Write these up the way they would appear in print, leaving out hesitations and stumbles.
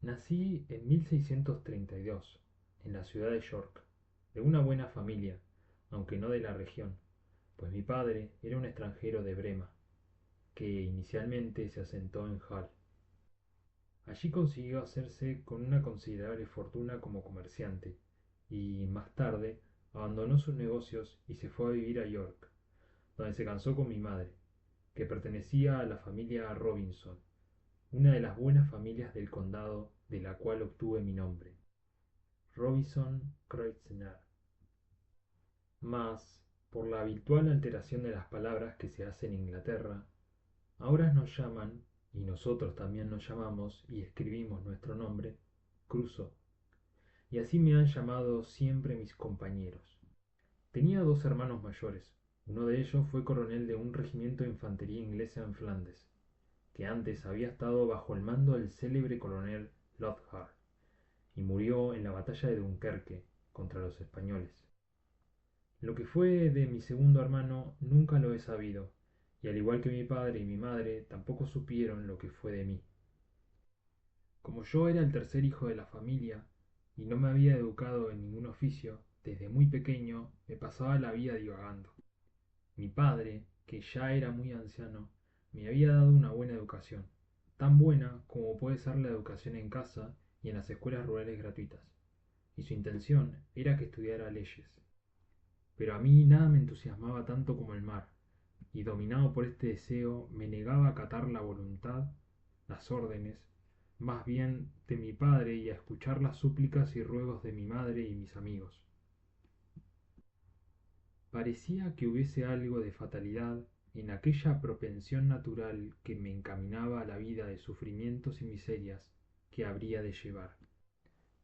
Nací en 1632, en la ciudad de York, de una buena familia, aunque no de la región, pues mi padre era un extranjero de Brema, que inicialmente se asentó en Hull. Allí consiguió hacerse con una considerable fortuna como comerciante, y más tarde abandonó sus negocios y se fue a vivir a York, donde se casó con mi madre, que pertenecía a la familia Robinson, una de las buenas familias del condado de la cual obtuve mi nombre. Robinson Kreuznach. Mas, por la habitual alteración de las palabras que se hace en Inglaterra, ahora nos llaman, y nosotros también nos llamamos y escribimos nuestro nombre, Crusoe, y así me han llamado siempre mis compañeros. Tenía dos hermanos mayores. Uno de ellos fue coronel de un regimiento de infantería inglesa en Flandes, que antes había estado bajo el mando del célebre coronel Lockhart, y murió en la batalla de Dunkerque contra los españoles. Lo que fue de mi segundo hermano nunca lo he sabido, y al igual que mi padre y mi madre tampoco supieron lo que fue de mí. Como yo era el tercer hijo de la familia y no me había educado en ningún oficio, desde muy pequeño me pasaba la vida divagando. Mi padre, que ya era muy anciano, me había dado una buena educación, tan buena como puede ser la educación en casa y en las escuelas rurales gratuitas, y su intención era que estudiara leyes. Pero a mí nada me entusiasmaba tanto como el mar, y dominado por este deseo me negaba a acatar la voluntad, las órdenes, más bien de mi padre y a escuchar las súplicas y ruegos de mi madre y mis amigos. Parecía que hubiese algo de fatalidad en aquella propensión natural que me encaminaba a la vida de sufrimientos y miserias que habría de llevar.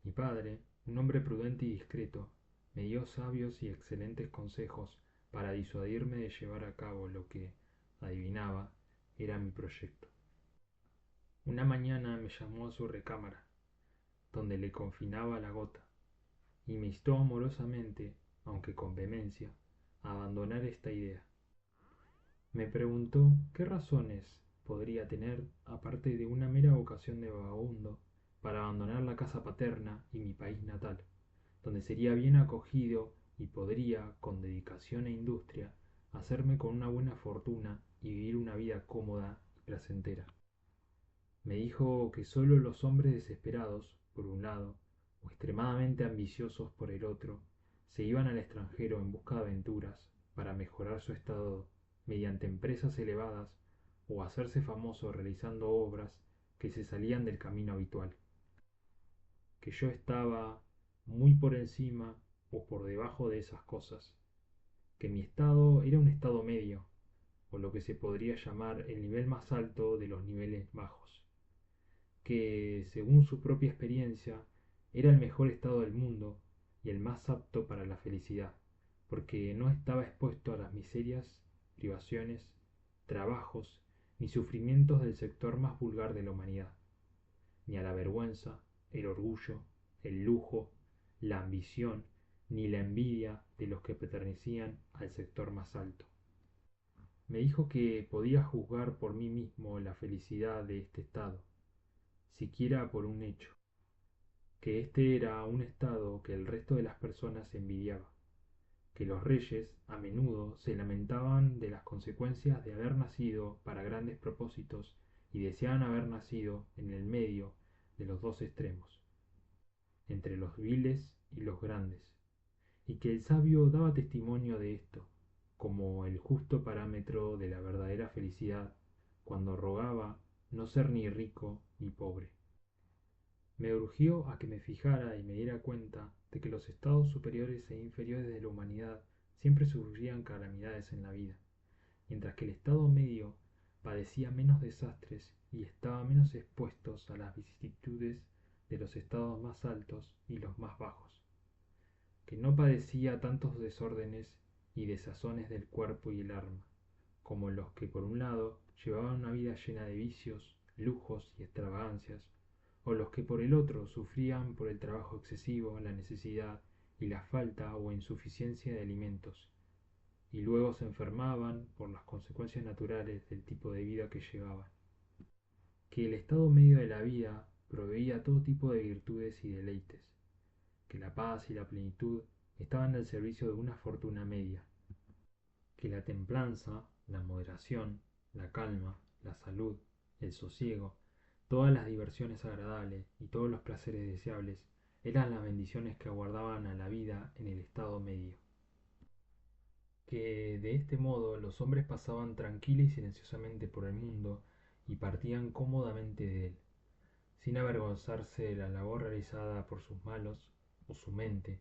Mi padre, un hombre prudente y discreto, me dio sabios y excelentes consejos para disuadirme de llevar a cabo lo que, adivinaba, era mi proyecto. Una mañana me llamó a su recámara, donde le confinaba la gota, y me instó amorosamente, aunque con vehemencia, a abandonar esta idea. Me preguntó qué razones podría tener, aparte de una mera vocación de vagabundo, para abandonar la casa paterna y mi país natal, donde sería bien acogido y podría, con dedicación e industria, hacerme con una buena fortuna y vivir una vida cómoda y placentera. Me dijo que sólo los hombres desesperados, por un lado, o extremadamente ambiciosos por el otro, se iban al extranjero en busca de aventuras para mejorar su estado mediante empresas elevadas o hacerse famosos realizando obras que se salían del camino habitual. Que yo estaba muy por encima o por debajo de esas cosas, que mi estado era un estado medio, o lo que se podría llamar el nivel más alto de los niveles bajos, que, según su propia experiencia, era el mejor estado del mundo y el más apto para la felicidad, porque no estaba expuesto a las miserias, privaciones, trabajos ni sufrimientos del sector más vulgar de la humanidad, ni a la vergüenza, el orgullo, el lujo, la ambición, ni la envidia de los que pertenecían al sector más alto. Me dijo que podía juzgar por mí mismo la felicidad de este estado, siquiera por un hecho, que este era un estado que el resto de las personas envidiaba, que los reyes a menudo se lamentaban de las consecuencias de haber nacido para grandes propósitos y deseaban haber nacido en el medio de los dos extremos, entre los viles y los grandes, y que el sabio daba testimonio de esto, como el justo parámetro de la verdadera felicidad, cuando rogaba no ser ni rico ni pobre. Me urgió a que me fijara y me diera cuenta de que los estados superiores e inferiores de la humanidad siempre sufrían calamidades en la vida, mientras que el estado medio padecía menos desastres y estaba menos expuesto a las vicisitudes de los estados más altos y los más bajos, que no padecía tantos desórdenes y desazones del cuerpo y el alma, como los que por un lado llevaban una vida llena de vicios, lujos y extravagancias, o los que por el otro sufrían por el trabajo excesivo, la necesidad y la falta o insuficiencia de alimentos, y luego se enfermaban por las consecuencias naturales del tipo de vida que llevaban. Que el estado medio de la vida proveía todo tipo de virtudes y deleites, que la paz y la plenitud estaban al servicio de una fortuna media, que la templanza, la moderación, la calma, la salud, el sosiego, todas las diversiones agradables y todos los placeres deseables eran las bendiciones que aguardaban a la vida en el estado medio, que de este modo los hombres pasaban tranquila y silenciosamente por el mundo y partían cómodamente de él, sin avergonzarse de la labor realizada por sus manos o su mente,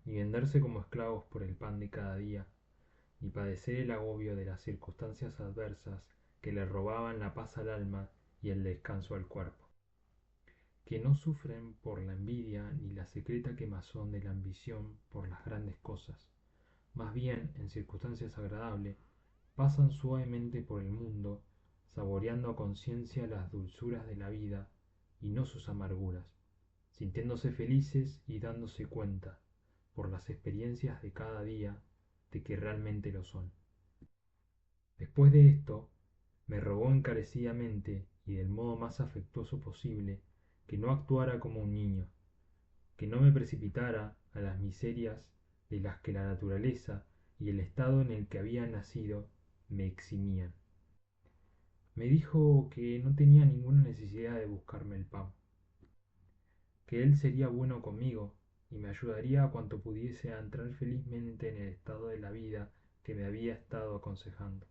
ni venderse como esclavos por el pan de cada día, ni padecer el agobio de las circunstancias adversas que le robaban la paz al alma y el descanso al cuerpo, que no sufren por la envidia ni la secreta quemazón de la ambición por las grandes cosas, más bien en circunstancias agradables, pasan suavemente por el mundo, saboreando a conciencia las dulzuras de la vida y no sus amarguras, sintiéndose felices y dándose cuenta, por las experiencias de cada día, de que realmente lo son. Después de esto, me rogó encarecidamente y del modo más afectuoso posible que no actuara como un niño, que no me precipitara a las miserias de las que la naturaleza y el estado en el que había nacido me eximían. Me dijo que no tenía ninguna necesidad de buscarme el pan, que él sería bueno conmigo y me ayudaría a cuanto pudiese a entrar felizmente en el estado de la vida que me había estado aconsejando,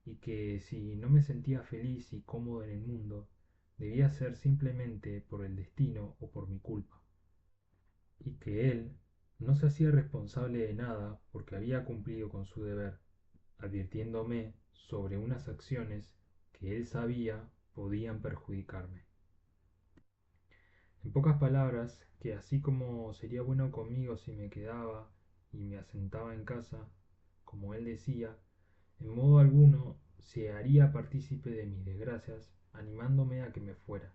y que si no me sentía feliz y cómodo en el mundo, debía ser simplemente por el destino o por mi culpa, y que él no se hacía responsable de nada porque había cumplido con su deber, advirtiéndome sobre unas acciones que él sabía podían perjudicarme. En pocas palabras, que así como sería bueno conmigo si me quedaba y me asentaba en casa, como él decía, en modo alguno se haría partícipe de mis desgracias, animándome a que me fuera.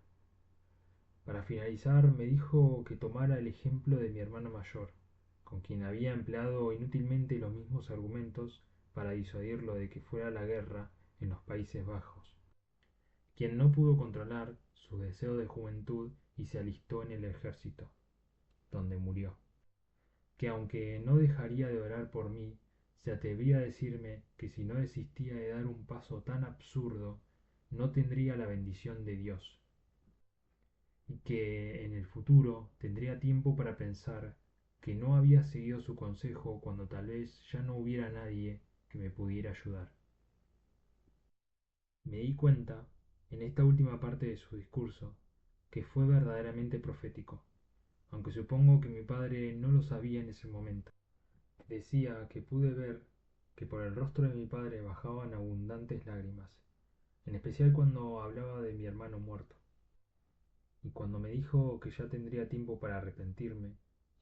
Para finalizar, me dijo que tomara el ejemplo de mi hermano mayor, con quien había empleado inútilmente los mismos argumentos para disuadirlo de que fuera a la guerra en los Países Bajos, quien no pudo controlar su deseo de juventud y se alistó en el ejército, donde murió, que aunque no dejaría de orar por mí, se atrevía a decirme que si no desistía de dar un paso tan absurdo, no tendría la bendición de Dios, y que en el futuro tendría tiempo para pensar que no había seguido su consejo cuando tal vez ya no hubiera nadie que me pudiera ayudar. Me di cuenta, en esta última parte de su discurso, que fue verdaderamente profético, aunque supongo que mi padre no lo sabía en ese momento. Decía que pude ver que por el rostro de mi padre bajaban abundantes lágrimas, en especial cuando hablaba de mi hermano muerto, y cuando me dijo que ya tendría tiempo para arrepentirme y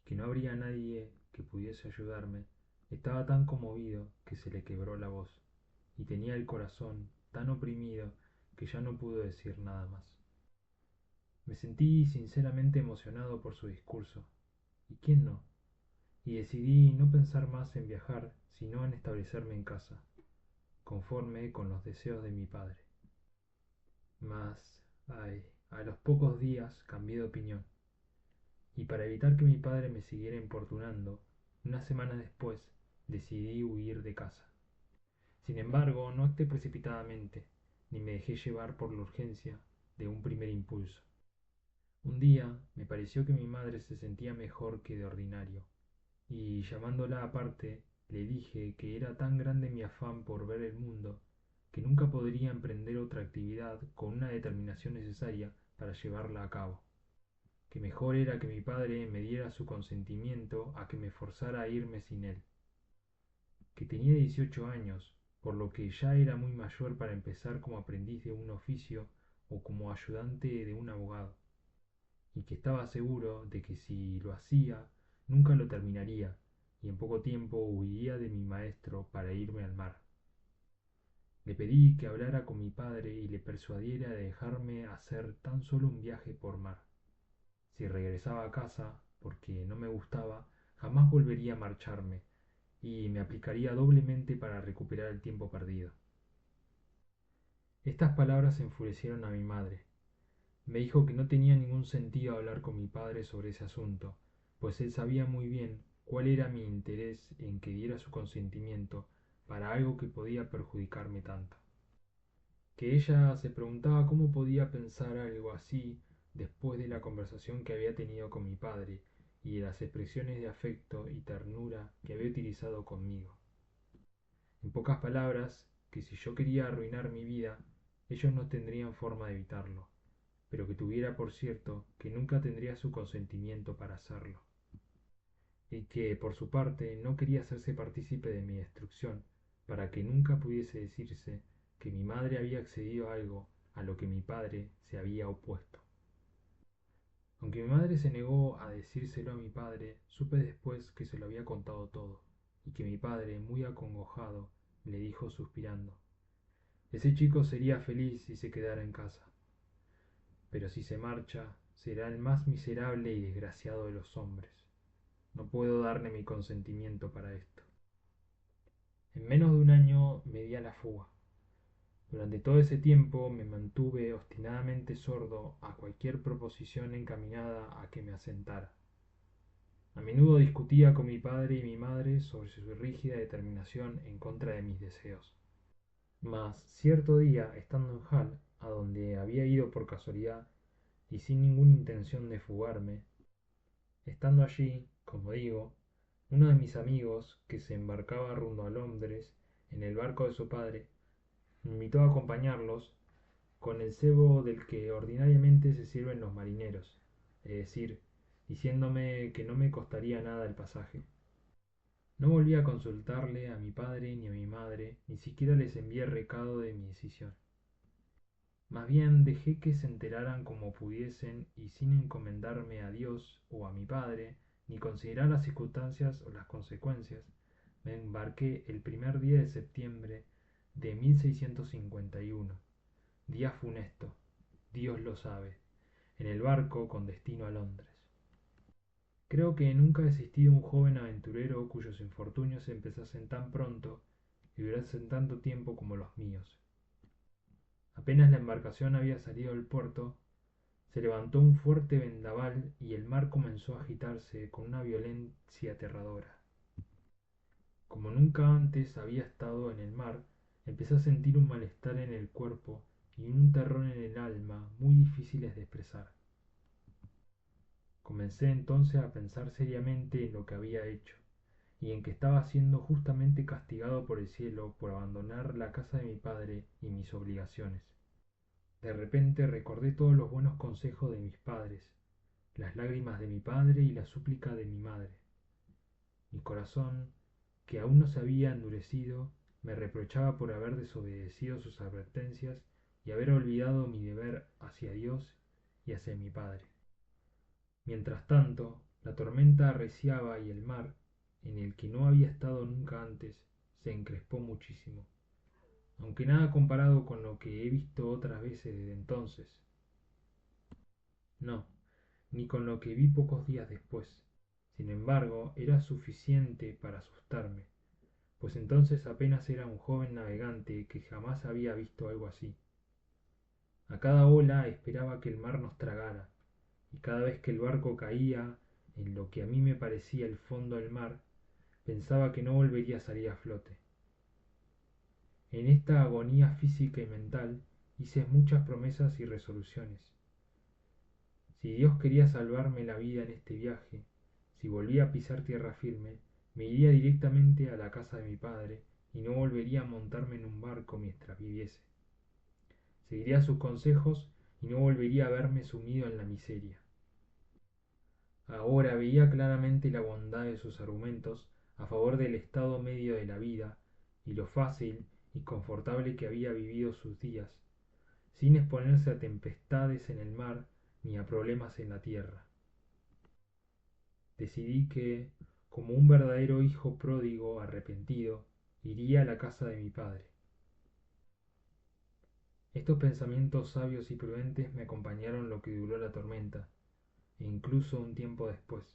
que no habría nadie que pudiese ayudarme, estaba tan conmovido que se le quebró la voz, y tenía el corazón tan oprimido que ya no pudo decir nada más. Me sentí sinceramente emocionado por su discurso, ¿y quién no? Y decidí no pensar más en viajar, sino en establecerme en casa, conforme con los deseos de mi padre. Mas, ay, a los pocos días cambié de opinión, y para evitar que mi padre me siguiera importunando, una semana después decidí huir de casa. Sin embargo, no actué precipitadamente, ni me dejé llevar por la urgencia de un primer impulso. Un día me pareció que mi madre se sentía mejor que de ordinario, y llamándola aparte, le dije que era tan grande mi afán por ver el mundo que nunca podría emprender otra actividad con una determinación necesaria para llevarla a cabo, que mejor era que mi padre me diera su consentimiento a que me forzara a irme sin él, que tenía 18 años, por lo que ya era muy mayor para empezar como aprendiz de un oficio o como ayudante de un abogado, y que estaba seguro de que si lo hacía nunca lo terminaría, y en poco tiempo huiría de mi maestro para irme al mar. Le pedí que hablara con mi padre y le persuadiera de dejarme hacer tan solo un viaje por mar. Si regresaba a casa, porque no me gustaba, jamás volvería a marcharme, y me aplicaría doblemente para recuperar el tiempo perdido. Estas palabras enfurecieron a mi madre, Me dijo que no tenía ningún sentido hablar con mi padre sobre ese asunto, pues él sabía muy bien cuál era mi interés en que diera su consentimiento para algo que podía perjudicarme tanto. Que ella se preguntaba cómo podía pensar algo así después de la conversación que había tenido con mi padre y de las expresiones de afecto y ternura que había utilizado conmigo. En pocas palabras, que si yo quería arruinar mi vida, ellos no tendrían forma de evitarlo, pero que tuviera por cierto que nunca tendría su consentimiento para hacerlo, y que, por su parte, no quería hacerse partícipe de mi destrucción, para que nunca pudiese decirse que mi madre había accedido a algo a lo que mi padre se había opuesto. Aunque mi madre se negó a decírselo a mi padre, supe después que se lo había contado todo, y que mi padre, muy acongojado, le dijo suspirando: ese chico sería feliz si se quedara en casa, pero si se marcha, será el más miserable y desgraciado de los hombres. No puedo darle mi consentimiento para esto. En menos de un año me di a la fuga. Durante todo ese tiempo me mantuve obstinadamente sordo a cualquier proposición encaminada a que me asentara. A menudo discutía con mi padre y mi madre sobre su rígida determinación en contra de mis deseos. Mas cierto día, estando en Hall, a donde había ido por casualidad y sin ninguna intención de fugarme, estando allí, como digo, uno de mis amigos, que se embarcaba rumbo a Londres en el barco de su padre, me invitó a acompañarlos con el cebo del que ordinariamente se sirven los marineros, es decir, diciéndome que no me costaría nada el pasaje. No volví a consultarle a mi padre ni a mi madre, ni siquiera les envié recado de mi decisión. Más bien dejé que se enteraran como pudiesen y sin encomendarme a Dios o a mi padre, ni considerar las circunstancias o las consecuencias, me embarqué el primer día de septiembre de 1651, día funesto, Dios lo sabe, en el barco con destino a Londres. Creo que nunca ha existido un joven aventurero cuyos infortunios empezasen tan pronto y durasen tanto tiempo como los míos. Apenas la embarcación había salido del puerto, se levantó un fuerte vendaval y el mar comenzó a agitarse con una violencia aterradora. Como nunca antes había estado en el mar, empecé a sentir un malestar en el cuerpo y un terror en el alma muy difíciles de expresar. Comencé entonces a pensar seriamente en lo que había hecho, y en que estaba siendo justamente castigado por el cielo por abandonar la casa de mi padre y mis obligaciones. De repente recordé todos los buenos consejos de mis padres, las lágrimas de mi padre y la súplica de mi madre. Mi corazón, que aún no se había endurecido, me reprochaba por haber desobedecido sus advertencias y haber olvidado mi deber hacia Dios y hacia mi padre. Mientras tanto, la tormenta arreciaba y el mar, en el que no había estado nunca antes, se encrespó muchísimo, aunque nada comparado con lo que he visto otras veces desde entonces. No, ni con lo que vi pocos días después. Sin embargo, era suficiente para asustarme, pues entonces apenas era un joven navegante que jamás había visto algo así. A cada ola esperaba que el mar nos tragara, y cada vez que el barco caía en lo que a mí me parecía el fondo del mar, pensaba que no volvería a salir a flote. En esta agonía física y mental hice muchas promesas y resoluciones. Si Dios quería salvarme la vida en este viaje, si volvía a pisar tierra firme, me iría directamente a la casa de mi padre y no volvería a montarme en un barco mientras viviese. Seguiría sus consejos y no volvería a verme sumido en la miseria. Ahora veía claramente la bondad de sus argumentos a favor del estado medio de la vida y lo fácil y confortable que había vivido sus días, sin exponerse a tempestades en el mar ni a problemas en la tierra. Decidí que, como un verdadero hijo pródigo arrepentido, iría a la casa de mi padre. Estos pensamientos sabios y prudentes me acompañaron lo que duró la tormenta, e incluso un tiempo después.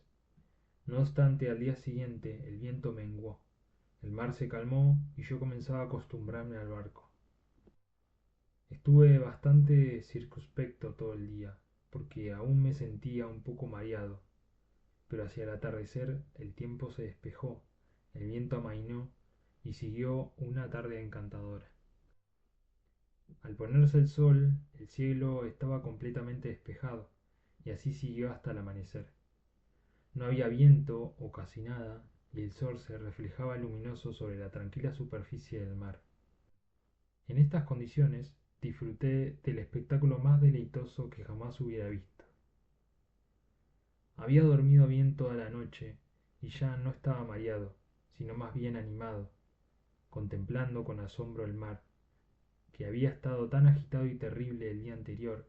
No obstante, al día siguiente el viento menguó, el mar se calmó y yo comenzaba a acostumbrarme al barco. Estuve bastante circunspecto todo el día, porque aún me sentía un poco mareado, pero hacia el atardecer el tiempo se despejó, el viento amainó y siguió una tarde encantadora. Al ponerse el sol, el cielo estaba completamente despejado, y así siguió hasta el amanecer. No había viento o casi nada, y el sol se reflejaba luminoso sobre la tranquila superficie del mar. En estas condiciones disfruté del espectáculo más deleitoso que jamás hubiera visto. Había dormido bien toda la noche y ya no estaba mareado, sino más bien animado, contemplando con asombro el mar, que había estado tan agitado y terrible el día anterior,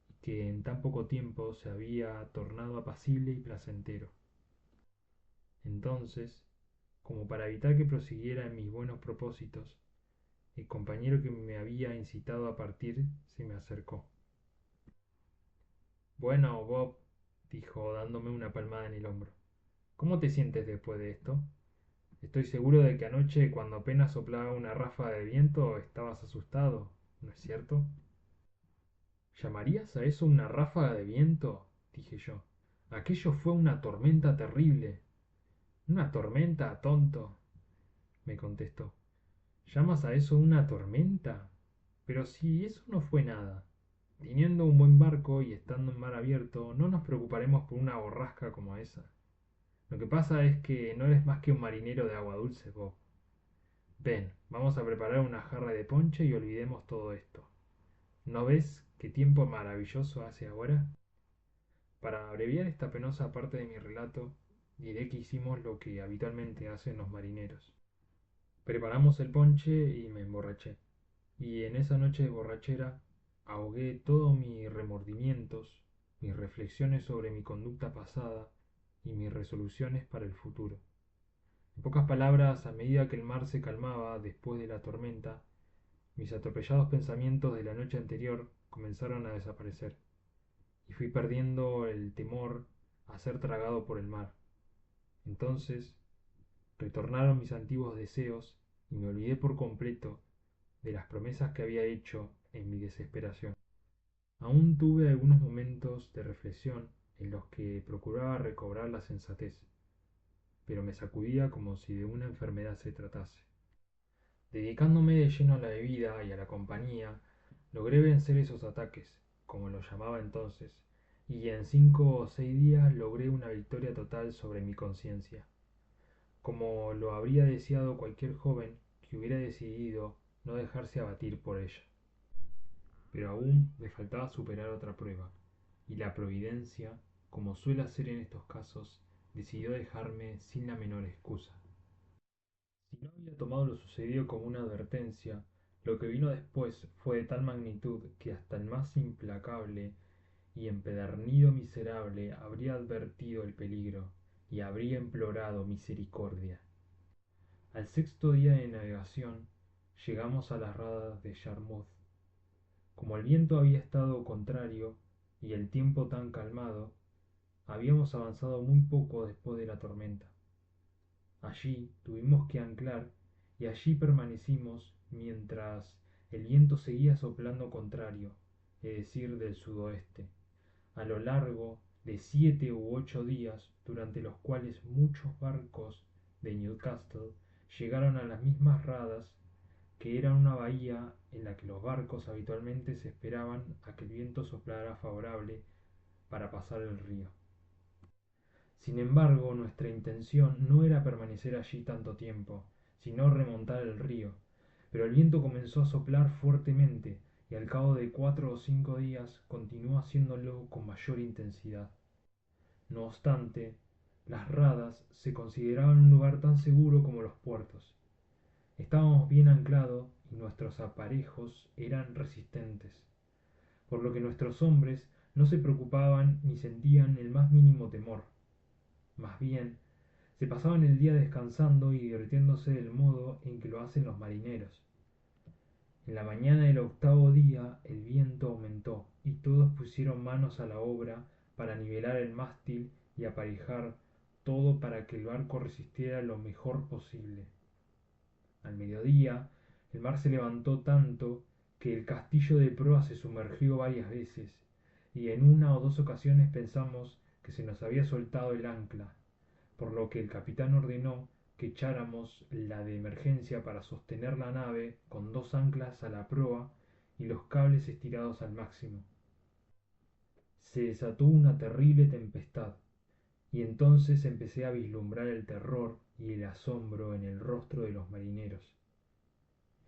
y que en tan poco tiempo se había tornado apacible y placentero. Entonces, como para evitar que prosiguiera en mis buenos propósitos, el compañero que me había incitado a partir se me acercó. Bueno, Bob, dijo dándome una palmada en el hombro, ¿cómo te sientes después de esto? Estoy seguro de que anoche, cuando apenas soplaba una ráfaga de viento, estabas asustado, ¿no es cierto? ¿Llamarías a eso una ráfaga de viento? Dije yo. Aquello fue una tormenta terrible. Una tormenta, tonto, me contestó. ¿Llamas a eso una tormenta? Pero si eso no fue nada. Teniendo un buen barco y estando en mar abierto, no nos preocuparemos por una borrasca como esa. Lo que pasa es que no eres más que un marinero de agua dulce, Bob. Ven, vamos a preparar una jarra de ponche y olvidemos todo esto. ¿No ves qué tiempo maravilloso hace ahora? Para abreviar esta penosa parte de mi relato, diré que hicimos lo que habitualmente hacen los marineros. Preparamos el ponche y me emborraché. Y en esa noche de borrachera ahogué todos mis remordimientos, mis reflexiones sobre mi conducta pasada y mis resoluciones para el futuro. En pocas palabras, a medida que el mar se calmaba después de la tormenta, mis atropellados pensamientos de la noche anterior comenzaron a desaparecer, y fui perdiendo el temor a ser tragado por el mar. Entonces retornaron mis antiguos deseos y me olvidé por completo de las promesas que había hecho en mi desesperación. Aún tuve algunos momentos de reflexión en los que procuraba recobrar la sensatez, pero me sacudía como si de una enfermedad se tratase. Dedicándome de lleno a la bebida y a la compañía, logré vencer esos ataques, como los llamaba entonces, y en 5 o 6 días logré una victoria total sobre mi conciencia, como lo habría deseado cualquier joven que hubiera decidido no dejarse abatir por ella. Pero aún me faltaba superar otra prueba, y la providencia, como suele hacer en estos casos, decidió dejarme sin la menor excusa. Si no había tomado lo sucedido como una advertencia, lo que vino después fue de tal magnitud que hasta el más implacable y empedernido miserable habría advertido el peligro y habría implorado misericordia. Al 6.º día de navegación llegamos a las radas de Yarmouth. Como el viento había estado contrario y el tiempo tan calmado, habíamos avanzado muy poco después de la tormenta. Allí tuvimos que anclar y allí permanecimos mientras el viento seguía soplando contrario, es decir, del sudoeste, a lo largo de 7 u 8 días, durante los cuales muchos barcos de Newcastle llegaron a las mismas radas, que eran una bahía en la que los barcos habitualmente se esperaban a que el viento soplara favorable para pasar el río. Sin embargo, nuestra intención no era permanecer allí tanto tiempo, sino remontar el río, pero el viento comenzó a soplar fuertemente y al cabo de 4 o 5 días continuó haciéndolo con mayor intensidad. No obstante, las radas se consideraban un lugar tan seguro como los puertos. Estábamos bien anclados y nuestros aparejos eran resistentes, por lo que nuestros hombres no se preocupaban ni sentían el más mínimo temor. Más bien, se pasaban el día descansando y divirtiéndose del modo en que lo hacen los marineros. En la mañana del 8.º día el viento aumentó y todos pusieron manos a la obra para nivelar el mástil y aparejar todo para que el barco resistiera lo mejor posible. Al mediodía el mar se levantó tanto que el castillo de proa se sumergió varias veces, y en una o dos ocasiones pensamos que se nos había soltado el ancla, por lo que el capitán ordenó que echáramos la de emergencia para sostener la nave con dos anclas a la proa y los cables estirados al máximo. Se desató una terrible tempestad, y entonces empecé a vislumbrar el terror y el asombro en el rostro de los marineros.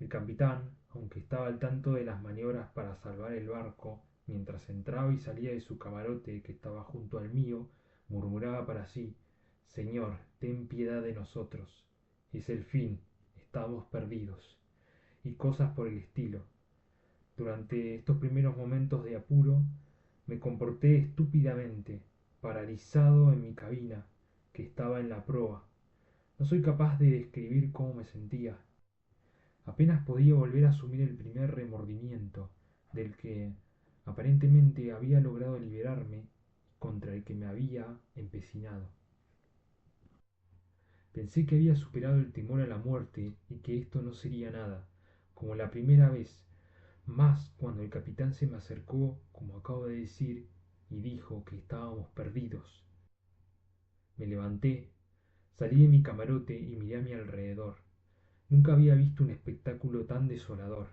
El capitán, aunque estaba al tanto de las maniobras para salvar el barco, mientras entraba y salía de su camarote que estaba junto al mío, murmuraba para sí: Señor, ten piedad de nosotros. Es el fin, estamos perdidos, y cosas por el estilo. Durante estos primeros momentos de apuro, me comporté estúpidamente, paralizado en mi cabina, que estaba en la proa. No soy capaz de describir cómo me sentía. Apenas podía volver a asumir el primer remordimiento, del que aparentemente había logrado liberarme, contra el que me había empecinado. Pensé que había superado el temor a la muerte y que esto no sería nada, como la primera vez, más cuando el capitán se me acercó, como acabo de decir, y dijo que estábamos perdidos. Me levanté, salí de mi camarote y miré a mi alrededor. Nunca había visto un espectáculo tan desolador.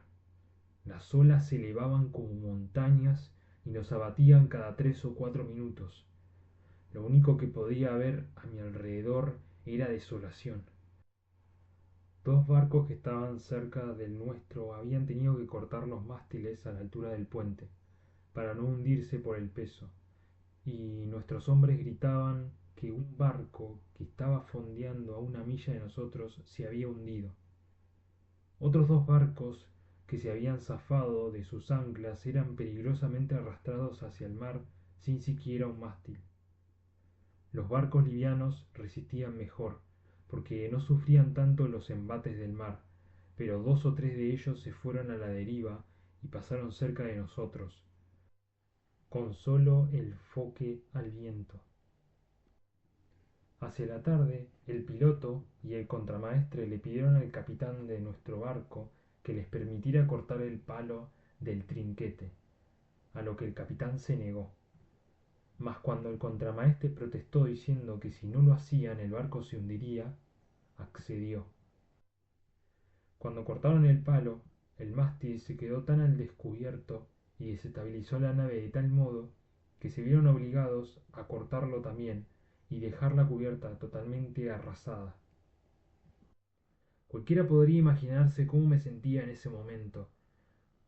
Las olas se elevaban como montañas y nos abatían cada 3 o 4 minutos. Lo único que podía ver a mi alrededor era desolación. Dos barcos que estaban cerca del nuestro habían tenido que cortar los mástiles a la altura del puente, para no hundirse por el peso, y nuestros hombres gritaban que un barco que estaba fondeando a una milla de nosotros se había hundido. Otros dos barcos que se habían zafado de sus anclas eran peligrosamente arrastrados hacia el mar sin siquiera un mástil. Los barcos livianos resistían mejor, porque no sufrían tanto los embates del mar, pero 2 o 3 de ellos se fueron a la deriva y pasaron cerca de nosotros, con solo el foque al viento. Hacia la tarde, el piloto y el contramaestre le pidieron al capitán de nuestro barco que les permitiera cortar el palo del trinquete, a lo que el capitán se negó. Mas cuando el contramaestre protestó diciendo que si no lo hacían el barco se hundiría, accedió. Cuando cortaron el palo, el mástil se quedó tan al descubierto y desestabilizó la nave de tal modo que se vieron obligados a cortarlo también y dejar la cubierta totalmente arrasada. Cualquiera podría imaginarse cómo me sentía en ese momento,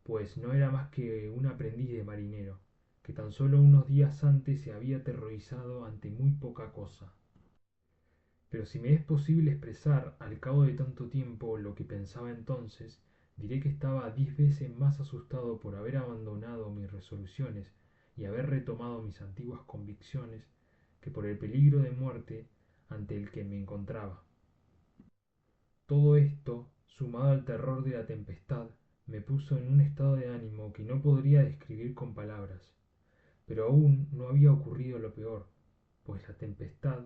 pues no era más que un aprendiz de marinero, que tan solo unos días antes se había aterrorizado ante muy poca cosa. Pero si me es posible expresar al cabo de tanto tiempo lo que pensaba entonces, diré que estaba 10 veces más asustado por haber abandonado mis resoluciones y haber retomado mis antiguas convicciones que por el peligro de muerte ante el que me encontraba. Todo esto, sumado al terror de la tempestad, me puso en un estado de ánimo que no podría describir con palabras. Pero aún no había ocurrido lo peor, pues la tempestad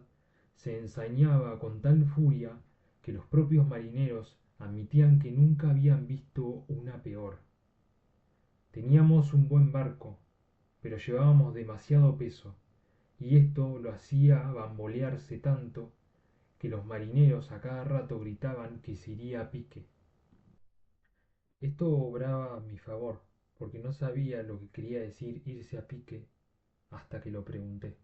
se ensañaba con tal furia que los propios marineros admitían que nunca habían visto una peor. Teníamos un buen barco, pero llevábamos demasiado peso, y esto lo hacía bambolearse tanto que los marineros a cada rato gritaban que se iría a pique. Esto obraba a mi favor, porque no sabía lo que quería decir irse a pique hasta que lo pregunté.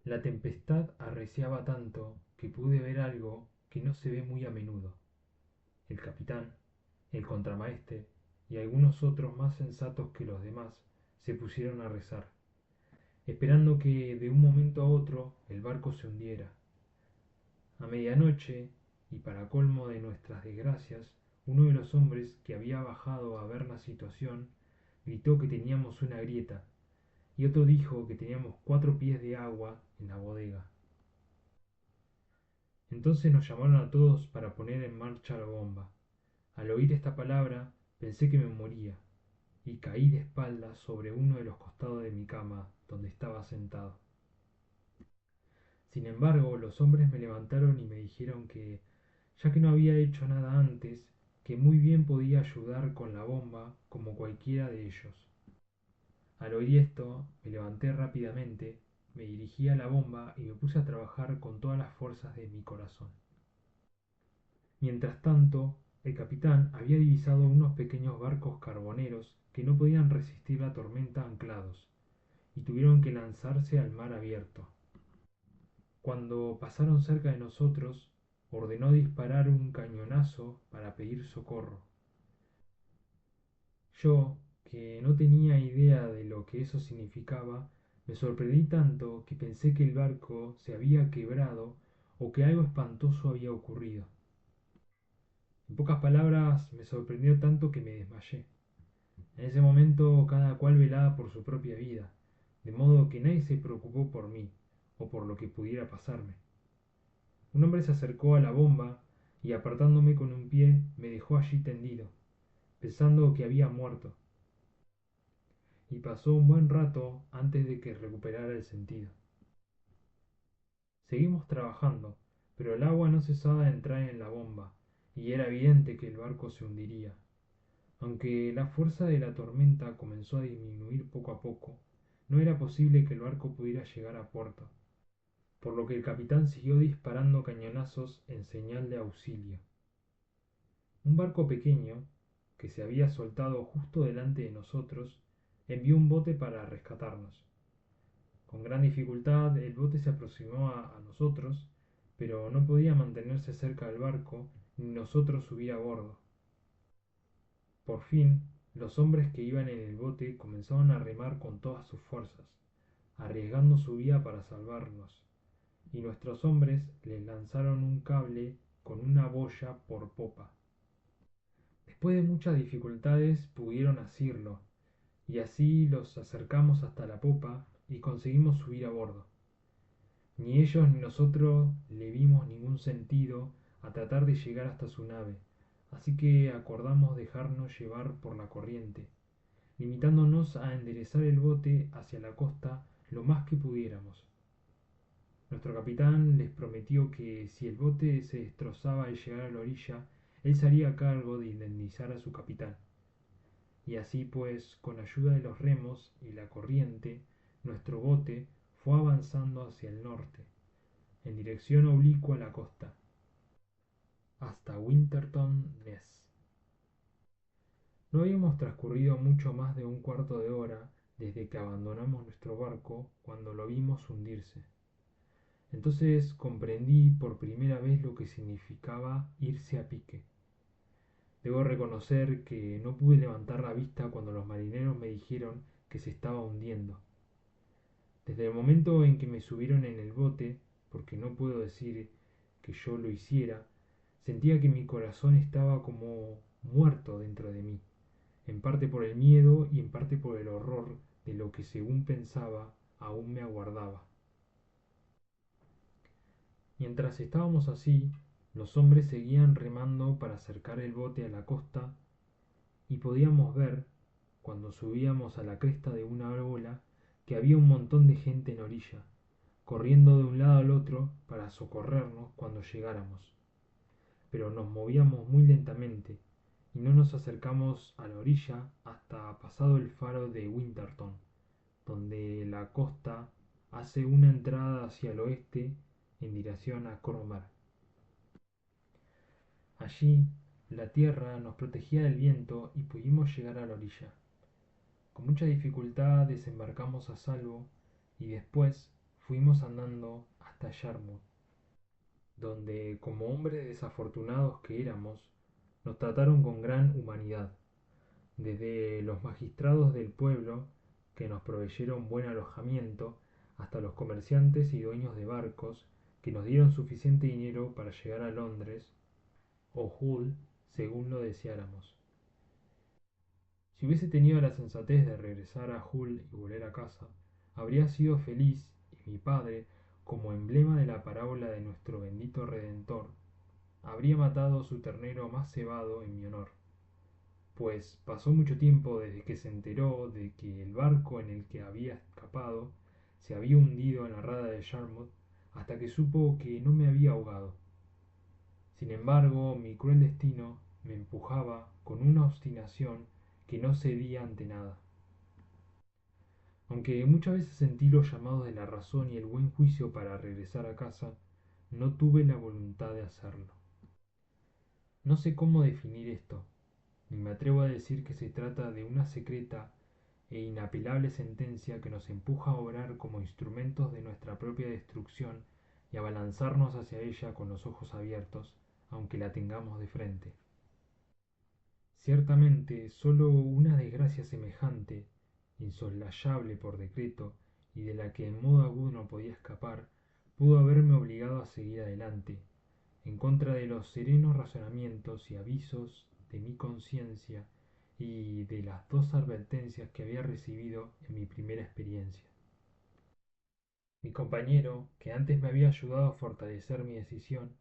La tempestad arreciaba tanto que pude ver algo que no se ve muy a menudo. El capitán, el contramaestre y algunos otros más sensatos que los demás se pusieron a rezar, esperando que de un momento a otro el barco se hundiera. A medianoche, y para colmo de nuestras desgracias, uno de los hombres que había bajado a ver la situación gritó que teníamos una grieta, y otro dijo que teníamos 4 pies de agua en la bodega. Entonces nos llamaron a todos para poner en marcha la bomba. Al oír esta palabra pensé que me moría, y caí de espaldas sobre uno de los costados de mi cama donde estaba sentado. Sin embargo, los hombres me levantaron y me dijeron que, ya que no había hecho nada antes, que muy bien podía ayudar con la bomba como cualquiera de ellos. Al oír esto, me levanté rápidamente, me dirigí a la bomba y me puse a trabajar con todas las fuerzas de mi corazón. Mientras tanto, el capitán había divisado unos pequeños barcos carboneros que no podían resistir la tormenta anclados, y tuvieron que lanzarse al mar abierto. Cuando pasaron cerca de nosotros, ordenó disparar un cañonazo para pedir socorro. Yo, que no tenía idea de lo que eso significaba, me sorprendí tanto que pensé que el barco se había quebrado o que algo espantoso había ocurrido. En pocas palabras, me sorprendió tanto que me desmayé. En ese momento cada cual velaba por su propia vida, de modo que nadie se preocupó por mí o por lo que pudiera pasarme. Un hombre se acercó a la bomba y apartándome con un pie me dejó allí tendido, pensando que había muerto, y pasó un buen rato antes de que recuperara el sentido. Seguimos trabajando, pero el agua no cesaba de entrar en la bomba, y era evidente que el barco se hundiría. Aunque la fuerza de la tormenta comenzó a disminuir poco a poco, no era posible que el barco pudiera llegar a puerto, por lo que el capitán siguió disparando cañonazos en señal de auxilio. Un barco pequeño, que se había soltado justo delante de nosotros, envió un bote para rescatarnos. Con gran dificultad el bote se aproximó a nosotros, pero no podía mantenerse cerca del barco ni nosotros subir a bordo. Por fin, los hombres que iban en el bote comenzaron a remar con todas sus fuerzas, arriesgando su vida para salvarnos, y nuestros hombres les lanzaron un cable con una boya por popa. Después de muchas dificultades pudieron asirlo, y así los acercamos hasta la popa y conseguimos subir a bordo. Ni ellos ni nosotros le vimos ningún sentido a tratar de llegar hasta su nave, así que acordamos dejarnos llevar por la corriente, limitándonos a enderezar el bote hacia la costa lo más que pudiéramos. Nuestro capitán les prometió que si el bote se destrozaba al llegar a la orilla, él se haría cargo de indemnizar a su capitán. Y así pues, con ayuda de los remos y la corriente, nuestro bote fue avanzando hacia el norte, en dirección oblicua a la costa, hasta Winterton Ness. No habíamos transcurrido mucho más de un cuarto de hora desde que abandonamos nuestro barco cuando lo vimos hundirse. Entonces comprendí por primera vez lo que significaba irse a pique. Debo reconocer que no pude levantar la vista cuando los marineros me dijeron que se estaba hundiendo. Desde el momento en que me subieron en el bote, porque no puedo decir que yo lo hiciera, sentía que mi corazón estaba como muerto dentro de mí, en parte por el miedo y en parte por el horror de lo que, según pensaba, aún me aguardaba. Mientras estábamos así, los hombres seguían remando para acercar el bote a la costa y podíamos ver, cuando subíamos a la cresta de una ola, que había un montón de gente en orilla, corriendo de un lado al otro para socorrernos cuando llegáramos. Pero nos movíamos muy lentamente y no nos acercamos a la orilla hasta pasado el faro de Winterton, donde la costa hace una entrada hacia el oeste en dirección a Cromer. Allí la tierra nos protegía del viento y pudimos llegar a la orilla. Con mucha dificultad desembarcamos a salvo y después fuimos andando hasta Yarmouth, donde, como hombres desafortunados que éramos, nos trataron con gran humanidad, desde los magistrados del pueblo, que nos proveyeron buen alojamiento, hasta los comerciantes y dueños de barcos, que nos dieron suficiente dinero para llegar a Londres o Hull según lo deseáramos. Si hubiese tenido la sensatez de regresar a Hull y volver a casa, habría sido feliz y mi padre, como emblema de la parábola de nuestro bendito Redentor, habría matado su ternero más cebado en mi honor, pues pasó mucho tiempo desde que se enteró de que el barco en el que había escapado se había hundido en la rada de Yarmouth hasta que supo que no me había ahogado. Sin embargo, mi cruel destino me empujaba con una obstinación que no cedía ante nada. Aunque muchas veces sentí los llamados de la razón y el buen juicio para regresar a casa, no tuve la voluntad de hacerlo. No sé cómo definir esto, ni me atrevo a decir que se trata de una secreta e inapelable sentencia que nos empuja a obrar como instrumentos de nuestra propia destrucción y a balanzarnos hacia ella con los ojos abiertos, aunque la tengamos de frente. Ciertamente, sólo una desgracia semejante, insoslayable por decreto, y de la que en modo alguno no podía escapar, pudo haberme obligado a seguir adelante, en contra de los serenos razonamientos y avisos de mi conciencia y de las dos advertencias que había recibido en mi primera experiencia. Mi compañero, que antes me había ayudado a fortalecer mi decisión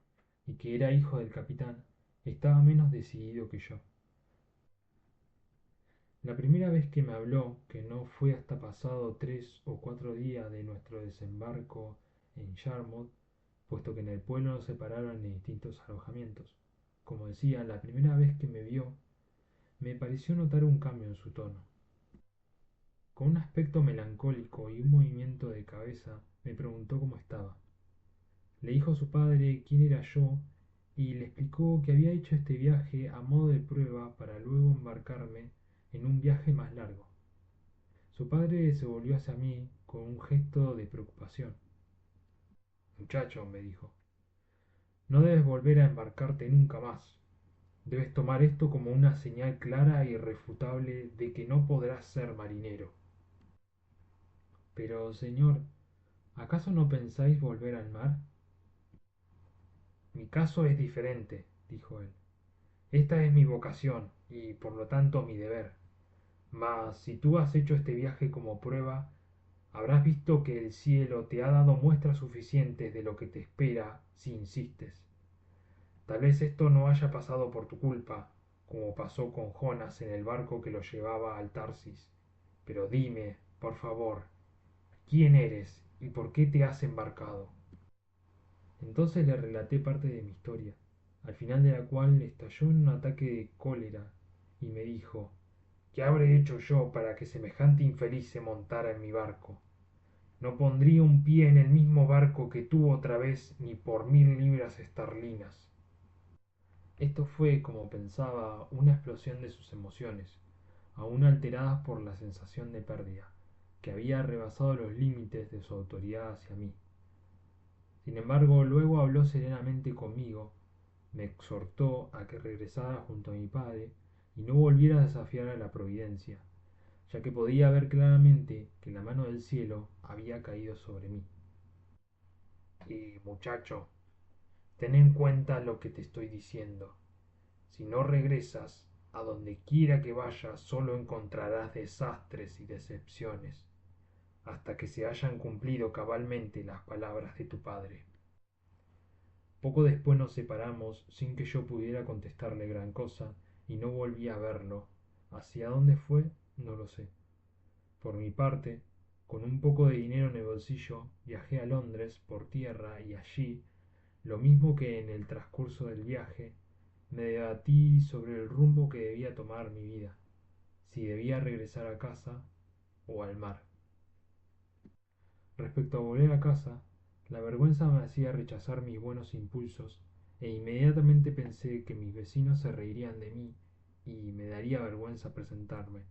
y que era hijo del capitán, estaba menos decidido que yo. La primera vez que me habló, que no fue hasta pasado 3 o 4 días de nuestro desembarco en Yarmouth, puesto que en el pueblo nos separaron en distintos alojamientos. Como decía, la primera vez que me vio, me pareció notar un cambio en su tono. Con un aspecto melancólico y un movimiento de cabeza, me preguntó cómo estaba. Le dijo a su padre quién era yo y le explicó que había hecho este viaje a modo de prueba para luego embarcarme en un viaje más largo. Su padre se volvió hacia mí con un gesto de preocupación. Muchacho, me dijo, no debes volver a embarcarte nunca más. Debes tomar esto como una señal clara e irrefutable de que no podrás ser marinero. Pero, señor, ¿acaso no pensáis volver al mar? Mi caso es diferente, dijo él. Esta es mi vocación y, por lo tanto, mi deber. Mas, si tú has hecho este viaje como prueba, habrás visto que el cielo te ha dado muestras suficientes de lo que te espera si insistes. Tal vez esto no haya pasado por tu culpa, como pasó con Jonas en el barco que lo llevaba al Tarsis. Pero dime, por favor, ¿quién eres y por qué te has embarcado? Entonces le relaté parte de mi historia, al final de la cual estalló en un ataque de cólera y me dijo, ¿qué habré hecho yo para que semejante infeliz se montara en mi barco? No pondría un pie en el mismo barco que tú otra vez ni por 1000 libras esterlinas. Esto fue, como pensaba, una explosión de sus emociones, aún alteradas por la sensación de pérdida, que había rebasado los límites de su autoridad hacia mí. Sin embargo, luego habló serenamente conmigo, me exhortó a que regresara junto a mi padre y no volviera a desafiar a la providencia, ya que podía ver claramente que la mano del cielo había caído sobre mí. Y, muchacho, ten en cuenta lo que te estoy diciendo. Si no regresas, a donde quiera que vayas solo encontrarás desastres y decepciones, hasta que se hayan cumplido cabalmente las palabras de tu padre. Poco después nos separamos sin que yo pudiera contestarle gran cosa y no volví a verlo. ¿Hacia dónde fue? No lo sé. Por mi parte, con un poco de dinero en el bolsillo, viajé a Londres por tierra y allí, lo mismo que en el transcurso del viaje, me debatí sobre el rumbo que debía tomar mi vida, si debía regresar a casa o al mar. Respecto a volver a casa, la vergüenza me hacía rechazar mis buenos impulsos e inmediatamente pensé que mis vecinos se reirían de mí y me daría vergüenza presentarme,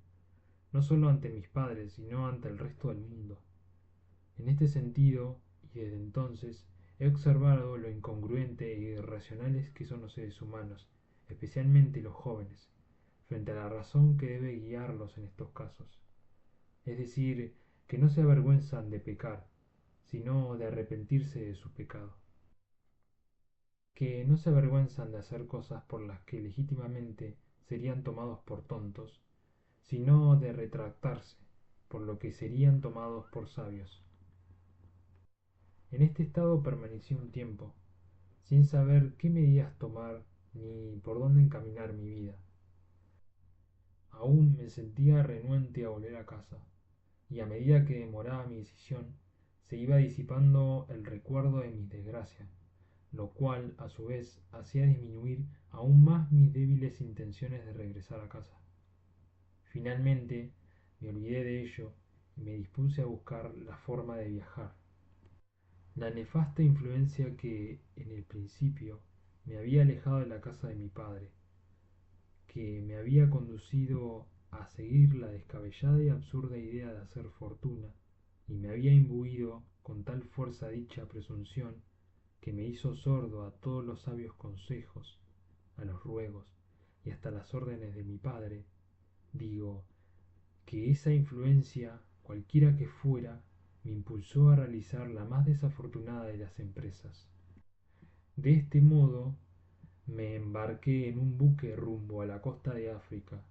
no solo ante mis padres, sino ante el resto del mundo. En este sentido, y desde entonces, he observado lo incongruente e irracionales que son los seres humanos, especialmente los jóvenes, frente a la razón que debe guiarlos en estos casos. Es decir, que no se avergüenzan de pecar, sino de arrepentirse de su pecado. Que no se avergüenzan de hacer cosas por las que legítimamente serían tomados por tontos, sino de retractarse, por lo que serían tomados por sabios. En este estado permanecí un tiempo, sin saber qué medidas tomar ni por dónde encaminar mi vida. Aún me sentía renuente a volver a casa, y a medida que demoraba mi decisión, se iba disipando el recuerdo de mis desgracias, lo cual a su vez hacía disminuir aún más mis débiles intenciones de regresar a casa. Finalmente me olvidé de ello y me dispuse a buscar la forma de viajar. La nefasta influencia que, en el principio, me había alejado de la casa de mi padre, que me había conducido a seguir la descabellada y absurda idea de hacer fortuna, y me había imbuido con tal fuerza dicha presunción que me hizo sordo a todos los sabios consejos, a los ruegos y hasta las órdenes de mi padre, digo, que esa influencia, cualquiera que fuera, me impulsó a realizar la más desafortunada de las empresas. De este modo, me embarqué en un buque rumbo a la costa de África,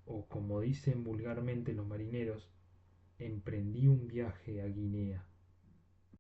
o como dicen vulgarmente los marineros, emprendí un viaje a Guinea.